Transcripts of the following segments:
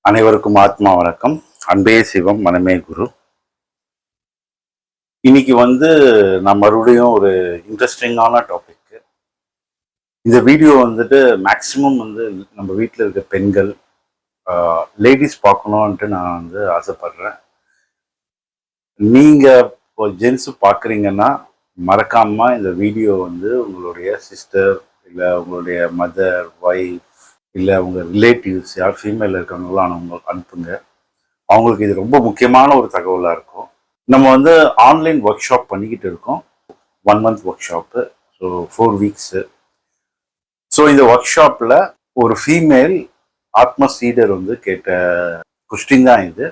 அனைவருக்கும் ஆத்மா வணக்கம். அன்பே சிவம், மனமே குரு. இன்னைக்கு நான் மறுபடியும் ஒரு இன்ட்ரெஸ்டிங்கான டாபிக். இந்த வீடியோ மேக்சிமம் நம்ம வீட்டில் இருக்க பெண்கள், லேடிஸ் பார்க்கணுன்ட்டு நான் ஆசைப்படுறேன். நீங்க இப்போ ஜென்ஸ் பார்க்குறீங்கன்னா மறக்காம இந்த வீடியோ உங்களுடைய சிஸ்டர் இல்லை உங்களுடைய மதர், ஒய்ஃப் இல்லை உங்கள் ரிலேட்டிவ்ஸ் யார் ஃபீமேல் இருக்காங்களோ அவங்களுக்கு அனுப்புங்க. அவங்களுக்கு இது ரொம்ப முக்கியமான ஒரு தகவலாக இருக்கும். நம்ம ஆன்லைன் ஒர்க் ஷாப் பண்ணிக்கிட்டு இருக்கோம். 1 month work shop, so 4 weeks. So இந்த ஒர்க் ஷாப்பில் ஒரு ஃபீமேல் ஆத்ம சீடர் கேட்ட கொஸ்டின் தான் இது.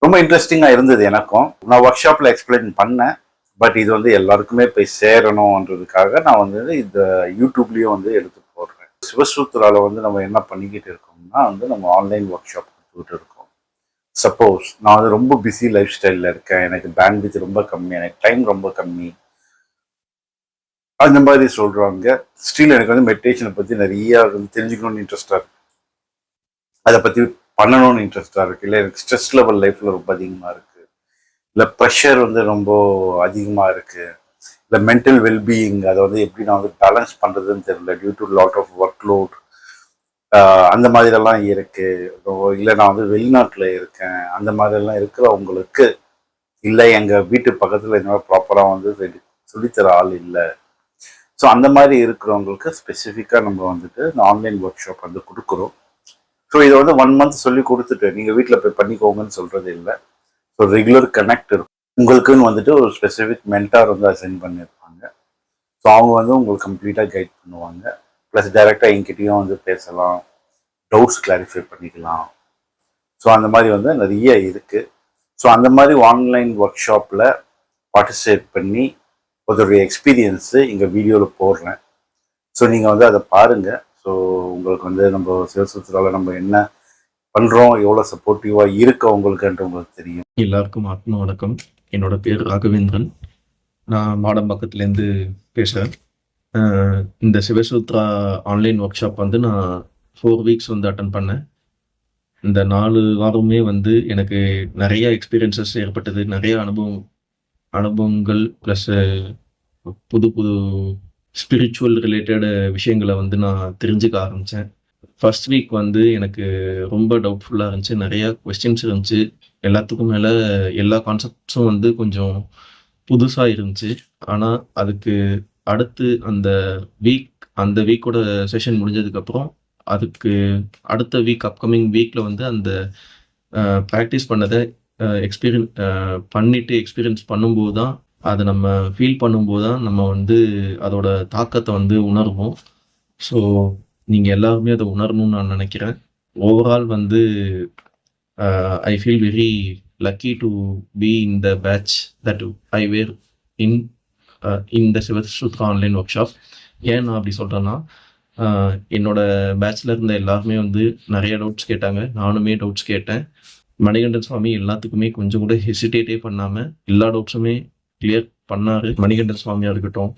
ரொம்ப இன்ட்ரெஸ்டிங்காக இருந்தது எனக்கும். நான் ஒர்க் ஷாப்பில் எக்ஸ்பிளைன் பண்ணேன். பட் இது எல்லாருக்குமே போய் சேரணுன்றதுக்காக நான் இந்த யூடியூப்லேயும் எடுத்து போடுறேன். சிவசூத்ராவில் நம்ம என்ன பண்ணிக்கிட்டு இருக்கோம்னா நம்ம ஆன்லைன் ஒர்க் ஷாப் கொடுத்துக்கிட்டு இருக்கோம். சப்போஸ் நான் ரொம்ப பிஸி லைஃப் ஸ்டைலில் இருக்கேன், எனக்கு பேண்ட்வித் ரொம்ப கம்மி, எனக்கு டைம் ரொம்ப கம்மி, அந்த மாதிரி சொல்கிறவங்க, ஸ்டில் எனக்கு மெடிடேஷனை பற்றி நிறைய தெரிஞ்சுக்கணும்னு இன்ட்ரெஸ்டாக இருக்கு, அதை பற்றி பண்ணணும்னு இன்ட்ரெஸ்டாக இருக்குது, இல்லை எனக்கு ஸ்ட்ரெஸ் லெவல் லைஃப்பில் ரொம்ப அதிகமாக இருக்குது, இல்லை ப்ரெஷர் ரொம்ப அதிகமாக இருக்குது, இல்லை மென்டல் வெல்பீயிங் அதை எப்படி நான் பேலன்ஸ் பண்ணுறதுன்னு தெரியல due to lot of work load, அந்த மாதிரிலாம் இருக்கு, இல்லை நான் வெளிநாட்டில் இருக்கேன், அந்த மாதிரிலாம் இருக்கிறவங்களுக்கு, இல்லை எங்கள் வீட்டு பக்கத்தில் என்னோட ப்ராப்பராக சொல்லித்தர ஆள் இல்லை, ஸோ அந்த மாதிரி இருக்கிறவங்களுக்கு ஸ்பெசிஃபிக்காக நம்ம இந்த ஆன்லைன் ஒர்க் ஷாப் கொடுக்குறோம். ஸோ இதை 1 month சொல்லி கொடுத்துட்டு நீங்கள் வீட்டில் போய் பண்ணிக்கோங்கன்னு சொல்கிறது இல்லை. ஸோ ரெகுலர் கனெக்ட் இருக்கும். உங்களுக்குன்னு ஒரு ஸ்பெசிஃபிக் மென்டார் அசைன் பண்ணியிருப்பாங்க. ஸோ அவங்க உங்களுக்கு கம்ப்ளீட்டாக கைட் பண்ணுவாங்க. ப்ளஸ் டைரெக்டாக என்கிட்டையும் பேசலாம், டவுட்ஸ் கிளாரிஃபை பண்ணிக்கலாம். ஸோ அந்த மாதிரி நிறைய இருக்குது. ஸோ அந்த மாதிரி ஆன்லைன் ஒர்க் ஷாப்பில் பார்ட்டிசிபேட் பண்ணி அதோடைய எக்ஸ்பீரியன்ஸு இங்கே வீடியோவில் போடுறேன். ஸோ நீங்கள் அதை பாருங்கள். ஸோ உங்களுக்கு நம்ம சிவசூத்ராவில் நம்ம என்ன பண்ணுறோம், எவ்வளோ சப்போர்ட்டிவாக இருக்கு உங்களுக்கு தெரியும். எல்லாருக்கும் ஆத்மா வணக்கம். என்னோட பேர் ராகவேந்திரன். நான் மாடம்பாக்கத்துலேருந்து பேசுகிறேன். இந்த சிவசூத்ரா ஆன்லைன் ஒர்க் ஷாப் நான் 4 weeks அட்டன் பண்ணேன். இந்த 4 வாரமே எனக்கு நிறைய எக்ஸ்பீரியன்சஸ் ஏற்பட்டது, நிறைய அனுபவங்கள் ப்ளஸ் புது புது ஸ்பிரிச்சுவல் ரிலேட்டட் விஷயங்களை நான் தெரிஞ்சுக்க ஆரம்பித்தேன். ஃபர்ஸ்ட் வீக் எனக்கு ரொம்ப டவுட்ஃபுல்லாக இருந்துச்சு, நிறையா கொஸ்டின்ஸ் இருந்துச்சு. எல்லாத்துக்கும் மேலே எல்லா கான்செப்ட்ஸும் கொஞ்சம் புதுசாக இருந்துச்சு. ஆனால் அதுக்கு அடுத்து அந்த வீக்கோட செஷன் முடிஞ்சதுக்கப்புறம் அதுக்கு அடுத்த வீக், அப்கமிங் வீக்கில் அந்த ப்ராக்டிஸ் பண்ணதை எக்ஸ்பீரியன்ஸ் பண்ணும்போது தான், அதை நம்ம ஃபீல் பண்ணும்போது தான் நம்ம அதோட தாக்கத்தை உணர்வோம். ஸோ நீங்கள் எல்லாருமே அதை உணரணும்னு நான் நினைக்கிறேன். Overall I feel very lucky to be in the batch that I were in the Shivasutra online workshop. ஏன் நான் அப்படி சொல்கிறேன்னா, என்னோட பேட்சில் இருந்த எல்லாருமே நிறைய டவுட்ஸ் கேட்டாங்க, நானுமே டவுட்ஸ் கேட்டேன். மணிகண்டன் சுவாமி எல்லாத்துக்குமே கொஞ்சம் கூட ஹெசிடேட்டே பண்ணாமல் எல்லா டவுட்ஸுமே கிளியர் பண்ணார். மணிகண்டன் சுவாமியாக இருக்கட்டும்,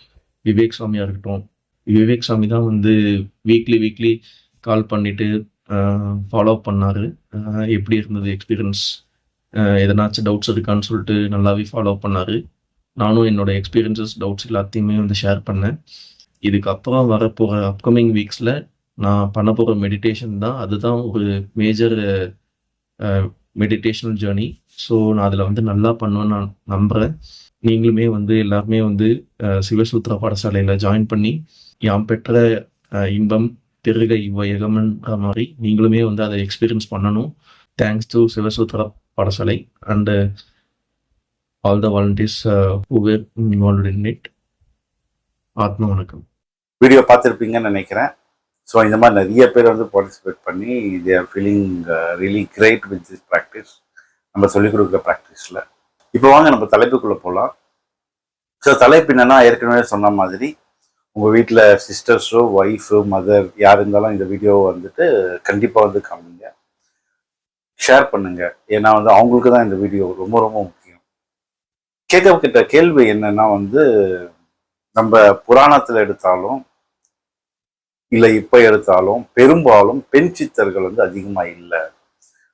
விவேக் சுவாமியாக இருக்கட்டும். விவேக் சாமி தான் வீக்லி கால் பண்ணிவிட்டு ஃபாலோ பண்ணார். எப்படி இருந்தது எக்ஸ்பீரியன்ஸ், எதனாச்சும் டவுட்ஸ் இருக்கான்னு சொல்லிட்டு நல்லாவே ஃபாலோ பண்ணார். நானும் என்னோடய எக்ஸ்பீரியன்ஸஸ், டவுட்ஸ் எல்லாத்தையுமே ஷேர் பண்ணேன். இதுக்கப்புறம் வரப்போகிற அப்கமிங் வீக்ஸில் நான் பண்ண போகிற மெடிடேஷன் தான், அதுதான் ஒரு மேஜர் மெடிடேஷனல் ஜேர்னி. ஸோ நான் அதில் நல்லா பண்ணுவேன்னு நான் நம்புகிறேன். நீங்களுமே எல்லாருமே சிவசூத்ரா பாடசாலையில் ஜாயின் பண்ணி யாம் பெற்ற இன்பம் பெருக இவ்வையகம்ன்ற மாதிரி நீங்களுமே அதை எக்ஸ்பீரியன்ஸ் பண்ணணும். தேங்க்ஸ் டு சிவசூத்ரா பாடசாலை and all the volunteers who were involved in it. ஆத்மா வணக்கம். வீடியோ பார்த்துருப்பீங்கன்னு நினைக்கிறேன். ஸோ இந்த மாதிரி நிறைய பேர் பார்ட்டிசிபேட் பண்ணி they are feeling really great with this practice, நம்ம சொல்லிக் கொடுக்குற ப்ராக்டிஸில். இப்போ வாங்க நம்ம தலைப்புக்குள்ளே போகலாம். ஸோ தலைப்பு என்னன்னா, ஏற்கனவே சொன்ன மாதிரி உங்கள் வீட்டில் சிஸ்டர்ஸோ, ஒய்ஃபோ, மதர் யார் இருந்தாலும் இந்த வீடியோ கண்டிப்பாக காமிங்க, ஷேர் பண்ணுங்க. ஏன்னா அவங்களுக்கு தான் இந்த வீடியோ ரொம்ப ரொம்ப முக்கியம். கேட்கப்பட்ட கேள்வி என்னன்னா, நம்ம புராணத்தில் எடுத்தாலும் இல்லை இப்போ எடுத்தாலும் பெரும்பாலும் பெண் சித்தர்கள் அதிகமாக இல்லை.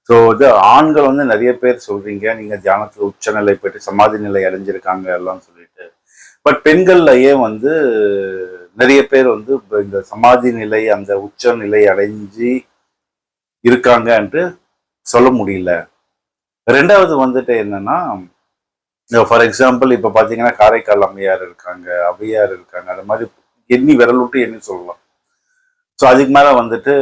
ஸோ இது ஆண்கள் வந்து நிறைய பேர் சொல்றீங்க, நீங்க தியானத்துல உச்சநிலை போயிட்டு சமாதி நிலை அடைஞ்சிருக்காங்க எல்லாம் சொல்லிட்டு. பட் பெண்கள்ல ஏன் வந்து நிறைய பேர் வந்து இந்த சமாதி நிலை அந்த உச்ச நிலை அடைஞ்சு இருக்காங்க என்று சொல்ல முடியல. ரெண்டாவது வந்துட்டு என்னன்னா, ஃபார் எக்ஸாம்பிள் இப்ப பாத்தீங்கன்னா காரைக்கால் அம்மையார் இருக்காங்க, அவ்வையார் இருக்காங்க, அந்த மாதிரி எண்ணி விரல் விட்டு எண்ணி சொல்லலாம். ஸோ அதுக்கு மேல வந்துட்டு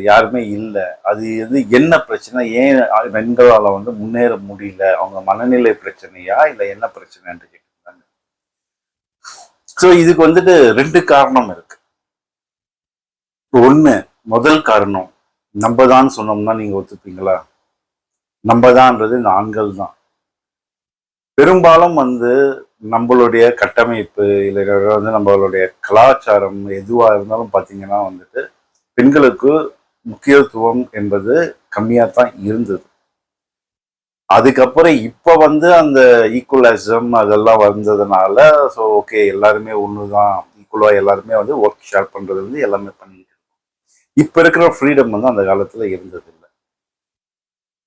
யாருமே இல்லை. அது வந்து என்ன பிரச்சனை, ஏன் பெண்களால வந்து முன்னேற முடியல, அவங்க மனநிலை பிரச்சனையா இல்லை என்ன பிரச்சனைன்னு கேட்டுருக்காங்க. ஸோ இதுக்கு வந்துட்டு 2 காரணம் இருக்கு. ஒண்ணு, முதல் காரணம் நம்ம தான் சொன்னோம்னா நீங்க ஒத்துப்பீங்களா? நம்ம தான்ன்றது இந்த ஆண்கள் தான். பெரும்பாலும் வந்து நம்மளுடைய கட்டமைப்பு இல்லை வந்து நம்மளுடைய கலாச்சாரம் எதுவா இருந்தாலும் பார்த்தீங்கன்னா வந்துட்டு பெண்களுக்கு முக்கியத்துவம் என்பது கம்மியா தான் இருந்தது. அதுக்கப்புறம் இப்ப வந்து அந்த ஈக்குவலிசம் அதெல்லாம் வந்ததுனால ஸோ ஓகே எல்லாருமே ஒண்ணுதான், ஈக்குவலா எல்லாருமே வந்து ஒர்க் ஷேர் பண்றது வந்து எல்லாமே பண்ணிக்கிட்டு இருக்கோம். இப்ப இருக்கிற ஃப்ரீடம் வந்து அந்த காலத்துல இருந்தது இல்லை.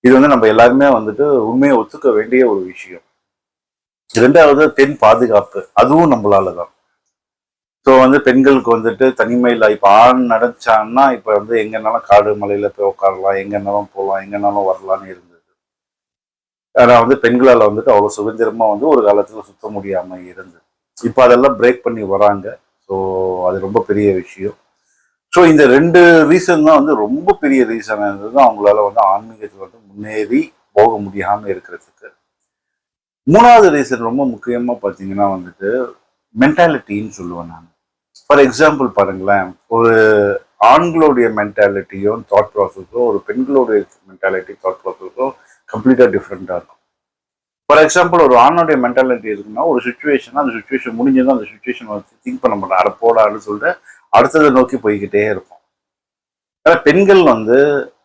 இது வந்து நம்ம எல்லாருமே வந்துட்டு உண்மையை ஒத்துக்க வேண்டிய ஒரு விஷயம். இரண்டாவது, பெண் பாதுகாப்பு, அதுவும் நம்மளால தான். ஸோ வந்து பெண்களுக்கு வந்துட்டு தனிமையில் இப்போ ஆண் நடச்சான்னா இப்போ வந்து எங்கன்னாலும் காடு மலையில போய் உட்காரலாம், எங்கன்னாலும் போகலாம், எங்கன்னாலும் வரலான்னு இருந்தது. ஆனால் வந்து பெண்களால் வந்துட்டு அவ்வளோ சுதந்திரமா வந்து ஒரு காலத்துல சுத்த முடியாம இருந்தது. இப்போ அதெல்லாம் பிரேக் பண்ணி வராங்க. ஸோ அது ரொம்ப பெரிய விஷயம். ஸோ இந்த 2 ரீசன் தான் வந்து ரொம்ப பெரிய ரீசன் இருந்தது அவங்களால வந்து ஆன்மீகத்தில் வந்து முன்னேறி போக முடியாம இருக்கிறதுக்கு. 3வது ரீசன் ரொம்ப முக்கியமா பார்த்தீங்கன்னா வந்துட்டு மென்டாலிட்டின்னு சொல்லுவேன் நான். ஃபார் எக்ஸாம்பிள் பாருங்களேன், ஒரு ஆண்களுடைய மென்டாலிட்டியும் தாட் ப்ராசஸும் ஒரு பெண்களுடைய மென்டாலிட்டி தாட் ப்ராசஸும் கம்ப்ளீட்டாக டிஃப்ரெண்ட்டாக இருக்கும். ஃபார் எக்ஸாம்பிள் ஒரு ஆணுடைய மென்டாலிட்டி இருக்குன்னா ஒரு சுச்சுவேஷன், அந்த சுச்சுவேஷன் முடிஞ்சதும் அந்த சுச்சுவேஷன் வந்து திங்க் பண்ண மாட்டோம், அட போடான்னு சொல்லிட்டு அடுத்ததை நோக்கி போய்கிட்டே இருப்போம். ஆனால் பெண்கள் வந்து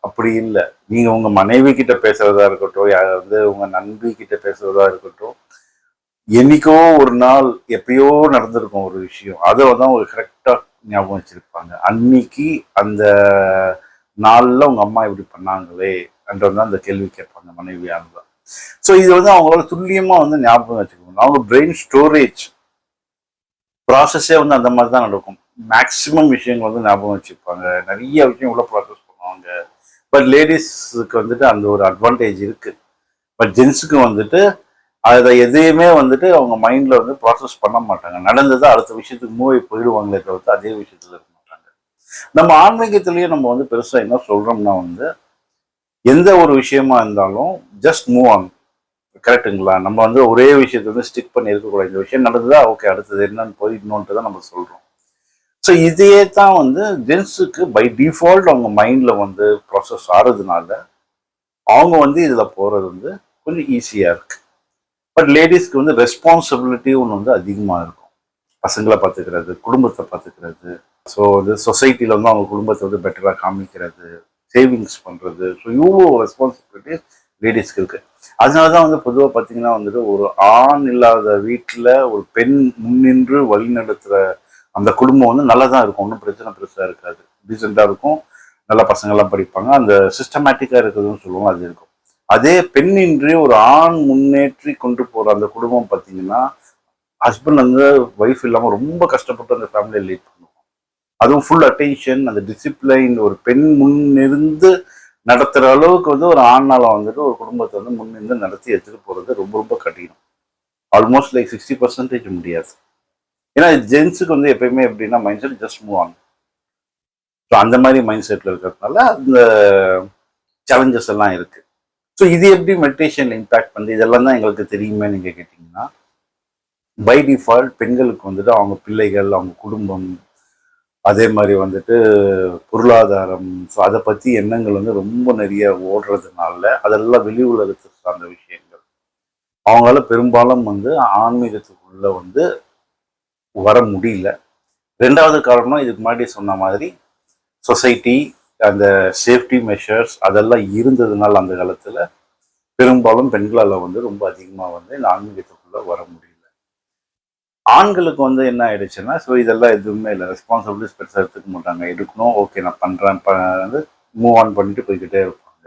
அப்படி இல்லை. நீங்க உங்க மனைவி கிட்ட பேசுறதா இருக்கட்டும், வந்து உங்க நண்பி கிட்ட பேசுறதா இருக்கட்டும், என்னைக்கோ ஒரு நாள் எப்பயோ நடந்திருக்கும் ஒரு விஷயம், அதை வந்து அவங்க கரெக்டா ஞாபகம் வச்சிருப்பாங்க. அன்னைக்கு அந்த நாள்ல உங்க அம்மா இப்படி பண்ணாங்களே என்றது அந்த கேள்வி கேட்பாங்க மனைவியானதான். ஸோ இது வந்து அவங்களால துல்லியமா வந்து ஞாபகம் வச்சுக்கணும். அவங்க பிரெயின் ஸ்டோரேஜ் ப்ராசஸே வந்து அந்த மாதிரி தான் நடக்கும். மேக்சிமம் விஷயங்கள் வந்து ஞாபகம் வச்சுப்பாங்க, நிறைய விஷயம் உள்ள ப்ராசஸ் பண்ணுவாங்க. பட் லேடிஸுக்கு வந்துட்டு அந்த ஒரு அட்வான்டேஜ் இருக்கு. பட் ஜென்ஸுக்கு வந்துட்டு அதை எதையுமே வந்துட்டு அவங்க மைண்ட்ல வந்து ப்ராசஸ் பண்ண மாட்டாங்க. நடந்ததை அடுத்த விஷயத்துக்கு மூவி போயிடுவாங்களே தவிர்த்து அதே விஷயத்துல இருக்க மாட்டாங்க. நம்ம ஆன்மீகத்திலேயே நம்ம வந்து பெருசா என்ன சொல்றோம்னா வந்து எந்த ஒரு விஷயமா இருந்தாலும் ஜஸ்ட் மூவ் ஆன். கரெக்டுங்களா? நம்ம வந்து ஒரே விஷயத்த வந்து ஸ்டிக் பண்ணி இருக்கக்கூடாது. இந்த விஷயம் நடந்ததா ஓகே, அடுத்தது என்னன்னு போய் இன்னொன்று தான் நம்ம சொல்றோம். ஸோ இதையே தான் வந்து ஜென்ஸுக்கு பை டிஃபால்ட் அவங்க மைண்ட்ல வந்து ப்ராசஸ் ஆறதுனால அவங்க வந்து இதுல போறது வந்து கொஞ்சம் ஈஸியா இருக்கு. பட் லேடிஸ்க்கு வந்து ரெஸ்பான்சிபிலிட்டி ஒன்று வந்து அதிகமாக இருக்கும். பசங்களை பார்த்துக்கிறது, குடும்பத்தை பார்த்துக்கிறது, ஸோ வந்து சொசைட்டியில் வந்து அவங்க குடும்பத்தை வந்து பெட்டராக காமிக்கிறது, சேவிங்ஸ் பண்ணுறது, ஸோ இவ்வளோ ரெஸ்பான்சிபிலிட்டி லேடிஸ்க்கு இருக்கு. அதனால தான் வந்து பொதுவாக பார்த்தீங்கன்னா வந்துட்டு ஒரு ஆண் இல்லாத வீட்டில் ஒரு பெண் முன்னின்று வழிநடத்துகிற அந்த குடும்பம் வந்து நல்லா தான் இருக்கும். ஒன்றும் பிரச்சனை பெருசாக இருக்காது, டீசெண்டாக இருக்கும், நல்ல பசங்கள்லாம் படிப்பாங்க, அந்த சிஸ்டமேட்டிக்காக இருக்கிறதுன்னு சொல்லுவோம், அது இருக்கும். அதே பெண்ணின்றி ஒரு ஆண் முன்னேற்றி கொண்டு போற அந்த குடும்பம் பார்த்தீங்கன்னா ஹஸ்பண்ட் வந்து ஒய்ஃப் இல்லாமல் ரொம்ப கஷ்டப்பட்டு அந்த ஃபேமிலியை லீட் பண்ணுவோம். அதுவும் ஃபுல் அட்டென்ஷன், அந்த டிசிப்ளைன் ஒரு பெண் முன்னிருந்து நடத்துகிற அளவுக்கு வந்து ஒரு ஆண்ணால வந்துட்டு ஒரு குடும்பத்தை வந்து முன்னிருந்து நடத்தி எடுத்துட்டு போறது ரொம்ப ரொம்ப கடினம். ஆல்மோஸ்ட் லைக் 60% முடியாது. ஏன்னா ஜென்ஸுக்கு வந்து எப்பயுமே எப்படின்னா mind set just move on. So அந்த மாதிரி மைண்ட் செட்ல இருக்கிறதுனால அந்த சேலஞ்சஸ் எல்லாம் இருக்கு. ஸோ இது எப்படி மெடிடேஷன்ல இம்பாக்ட் பண்ணுது, இதெல்லாம் தான் எங்களுக்கு தெரியுமே நீங்க கேட்டீங்கன்னா, பை டிஃபால்ட் பெண்களுக்கு வந்துட்டு அவங்க பிள்ளைகள், அவங்க குடும்பம், அதே மாதிரி வந்துட்டு பொருளாதாரம், ஸோ அதை பத்தி எண்ணங்கள் வந்து ரொம்ப நிறைய ஓடுறதுனால அதெல்லாம் வெளி உலகத்துக்கு சார்ந்த விஷயங்கள். அவங்களால பெரும்பாலும் வந்து ஆன்மீகத்துக்குள்ள வந்து வர முடியல. 2வது காரணம் இதுக்கு முன்னாடி சொன்ன மாதிரி சொசைட்டி, அந்த சேஃப்டி மெஷர்ஸ் அதெல்லாம் இருந்ததுனால அந்த காலத்துல பெரும்பாலும் பெண்களால் வந்து ரொம்ப அதிகமாக வந்து இந்த ஆன்மீகத்துக்குள்ள வர முடியல. ஆண்களுக்கு வந்து என்ன ஆயிடுச்சுன்னா, ஸோ இதெல்லாம் எதுவுமே இல்லை, ரெஸ்பான்சிபிலிட்டிஸ் பெருசாக எடுத்துக்க மாட்டாங்க. எடுக்கணும், ஓகே நான் பண்ணுறேன் வந்து மூவ் ஆன் பண்ணிட்டு போய்கிட்டே இருப்பாங்க.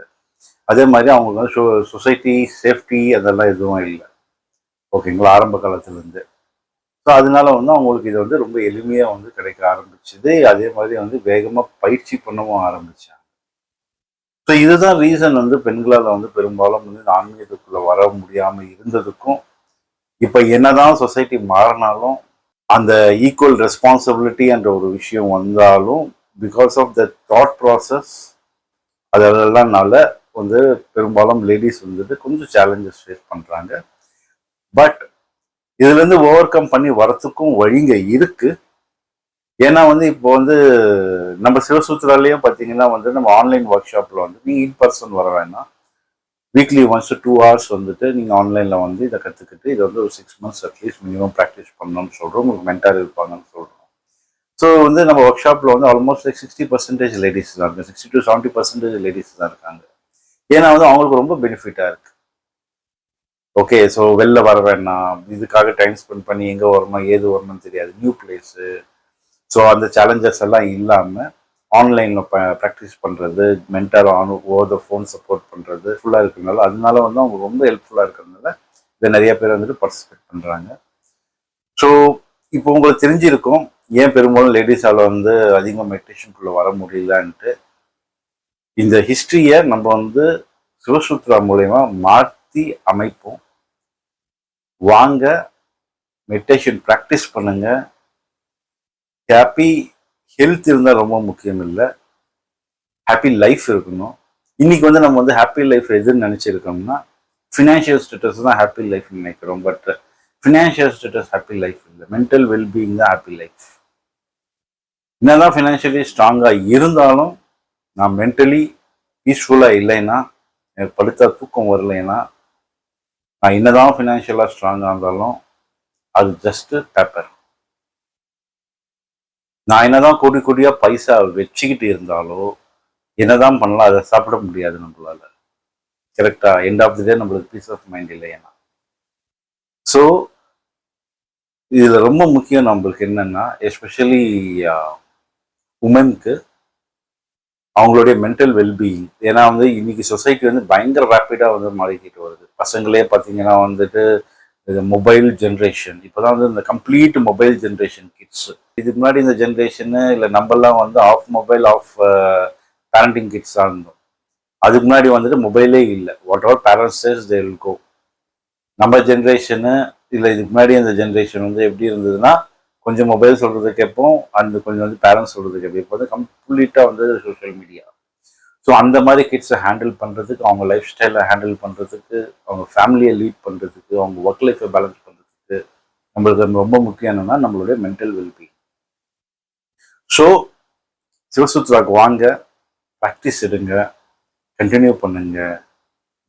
அதே மாதிரி அவங்களுக்கு வந்து சொசைட்டி சேஃப்டி அதெல்லாம் எதுவும் இல்லை. ஓகேங்களா, ஆரம்ப காலத்துலேருந்து. ஸோ அதனால வந்து அவங்களுக்கு இது வந்து ரொம்ப எளிமையாக வந்து கிடைக்க ஆரம்பிச்சுது. அதே மாதிரி வந்து வேகமாக பயிற்சி பண்ணவும் ஆரம்பிச்சாங்க. ஸோ இதுதான் ரீசன் வந்து பெண்களால் வந்து பெரும்பாலும் வந்து இந்த ஆன்மீகத்துக்குள்ள வர முடியாமல் இருந்ததுக்கும், இப்போ என்னதான் சொசைட்டி மாறினாலும் அந்த ஈக்குவல் ரெஸ்பான்சிபிலிட்டி என்ற ஒரு விஷயம் வந்தாலும், because of the thought process அதெல்லாம்னால வந்து பெரும்பாலும் லேடிஸ் வந்துட்டு கொஞ்சம் சேலஞ்சஸ் ஃபேஸ் பண்ணுறாங்க. பட் இதுலேருந்து ஓவர் கம் பண்ணி வரத்துக்கும் வழிங்க இருக்கு. ஏன்னா வந்து இப்போ வந்து நம்ம சிவசூத்ராலேயும் பார்த்தீங்கன்னா வந்து நம்ம ஆன்லைன் ஒர்க் ஷாப்பில் வந்து நீங்கள் இன் பர்சன் வர வேணாம், வீக்லி ஒன்ஸ் 2 hours வந்துட்டு நீங்கள் ஆன்லைனில் வந்து இதை கற்றுக்கிட்டு இதை வந்து ஒரு 6 months அட்லீஸ்ட் மினிமம் ப்ராக்டிஸ் பண்ணணும்னு சொல்கிறோம். உங்களுக்கு மென்டார் இருப்பாங்கன்னு சொல்கிறோம். ஸோ வந்து நம்ம ஒர்க் ஷாப்பில் வந்து ஆல்மோஸ்ட் லைக் 60% லேடிஸ் தான் இருக்காங்க, 60 to 70% லேடிஸ் தான் இருக்காங்க. ஏன்னா வந்து அவங்களுக்கு ரொம்ப பெனிஃபிட்டாக இருக்குது. ஓகே, ஸோ வெளில வர வேணாம், இதுக்காக டைம் ஸ்பெண்ட் பண்ணி எங்கே வரணும் ஏது வரணும்னு தெரியாது, நியூ பிளேஸு. ஸோ அந்த சேலஞ்சஸ் எல்லாம் இல்லாமல் ஆன்லைனில் ப்ராக்டிஸ் பண்ணுறது, mentor over the phone support பண்ணுறது ஃபுல்லாக இருக்கிறதுனால அதனால வந்து அவங்க ரொம்ப ஹெல்ப்ஃபுல்லாக இருக்கிறதுனால இதை நிறைய பேர் வந்துட்டு பார்ட்டிசிபேட் பண்ணுறாங்க. ஸோ இப்போ உங்களுக்கு தெரிஞ்சிருக்கும் ஏன் பெரும்பாலும் லேடிஸால் வந்து அதிகமாக மெடிடேஷனுக்குள்ளே வர முடியலன்ட்டு. இந்த ஹிஸ்ட்ரியை நம்ம வந்து சிவசூத்ரா மூலயமா மாற்றி அமைப்போம். வாங்க, மெடிடேஷன் ப்ராக்டிஸ் பண்ணுங்க. ஹாப்பி ஹெல்த் இருந்தால் ரொம்ப முக்கியம் இல்லை, ஹாப்பி லைஃப் இருக்கணும். இன்னைக்கு வந்து நம்ம வந்து ஹாப்பி லைஃப் எதுன்னு நினச்சிருக்கோம்னா ஃபினான்ஷியல் ஸ்டேட்டஸ் தான் ஹாப்பி லைஃப் நினைக்கிறோம். But financial status happy life இல்லை, மென்டல் வெல்பீயிங் தான் ஹாப்பி லைஃப். என்னதான் ஃபினான்ஷியலி ஸ்ட்ராங்காக இருந்தாலும் நான் மென்டலி பீஸ்ஃபுல்லாக இல்லைன்னா, எனக்கு படுத்தா தூக்கம் வரலைன்னா, நான் என்னதான் ஃபினான்ஷியலாக ஸ்ட்ராங்காக இருந்தாலும் அது ஜஸ்ட்டு பேப்பர். நான் என்னதான் கோடி கோடியாக பைசா வச்சுக்கிட்டு இருந்தாலோ என்னதான் பண்ணலாம், அதை சாப்பிட முடியாது நம்மளால. கரெக்டா, எண்ட் ஆஃப் தி டே நம்மளுக்கு பீஸ் ஆஃப் மைண்ட் இல்லைன்னா. ஸோ இதில் ரொம்ப முக்கியம் நம்மளுக்கு என்னன்னா, எஸ்பெஷலி உமனுக்கு அவங்களுடைய மென்டல் வெல்பீயிங். ஏன்னா வந்து இன்னைக்கு சொசைட்டி வந்து பயங்கர ரேப்பிடாக வந்து மாறிக்கிட்டு வருது. பசங்களே பார்த்தீங்கன்னா வந்துட்டு இது மொபைல் ஜென்ரேஷன், இப்போதான் வந்து இந்த கம்ப்ளீட் மொபைல் ஜென்ரேஷன் கிட்ஸ். இதுக்கு முன்னாடி இந்த ஜென்ரேஷனு இல்லை நம்மலாம் வந்து ஆஃப் மொபைல் ஆஃப் பேரண்டிங் கிட்ஸாக இருந்தோம். அதுக்கு முன்னாடி வந்துட்டு மொபைலே இல்லை. Whatever parents says they will go. நம்ம ஜென்ரேஷனு இல்லை இதுக்கு முன்னாடி அந்த ஜென்ரேஷன் வந்து எப்படி இருந்ததுன்னா, கொஞ்சம் மொபைல் சொல்கிறது கேட்போம், அந்த கொஞ்சம் வந்து பேரண்ட்ஸ் சொல்கிறது கேட்போம். இப்போ வந்து கம்ப்ளீட்டாக வந்து சோஷியல் மீடியா. ஸோ அந்த மாதிரி கிட்ஸை ஹேண்டில் பண்ணுறதுக்கு, அவங்க லைஃப் ஸ்டைலை ஹேண்டில் பண்ணுறதுக்கு, அவங்க ஃபேமிலியை லீட் பண்ணுறதுக்கு, அவங்க ஒர்க் லைஃப்பை பேலன்ஸ் பண்ணுறதுக்கு நம்மளுக்கு ரொம்ப முக்கியம் என்னென்னா நம்மளுடைய மென்டல் வெல்பீயிங். ஸோ சிவசூத்ராக்கு வாங்க, ப்ராக்டிஸ் எடுங்க, கண்டினியூ பண்ணுங்க.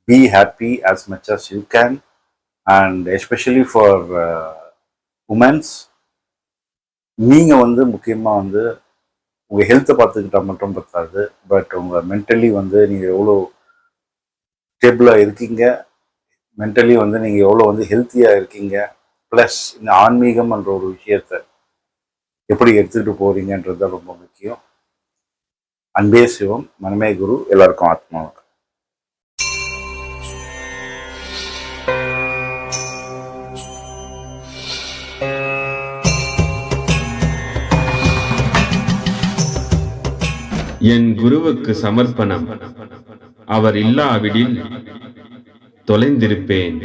Be happy as much as you can. And especially for women's, நீங்கள் வந்து முக்கியமாக வந்து உங்கள் ஹெல்த்தை பார்த்துக்கிட்டா மட்டும் பத்தாது, பட் உங்கள் மென்டலி வந்து நீங்கள் எவ்வளோ ஸ்டேபிளாக இருக்கீங்க, மென்டலி வந்து நீங்கள் எவ்வளோ வந்து ஹெல்த்தியாக இருக்கீங்க, ப்ளஸ் இந்த ஆன்மீகம்ன்ற ஒரு விஷயத்தை எப்படி எடுத்துக்கிட்டு போகிறீங்கன்றது தான் ரொம்ப முக்கியம். அன்பே சிவம், மனமே குரு. எல்லாருக்கும் ஆத்மாவுக்கு என் குருவுக்கு சமர்ப்பணம். அவர் இல்லாவிடில் தொலைந்திருப்பேன்.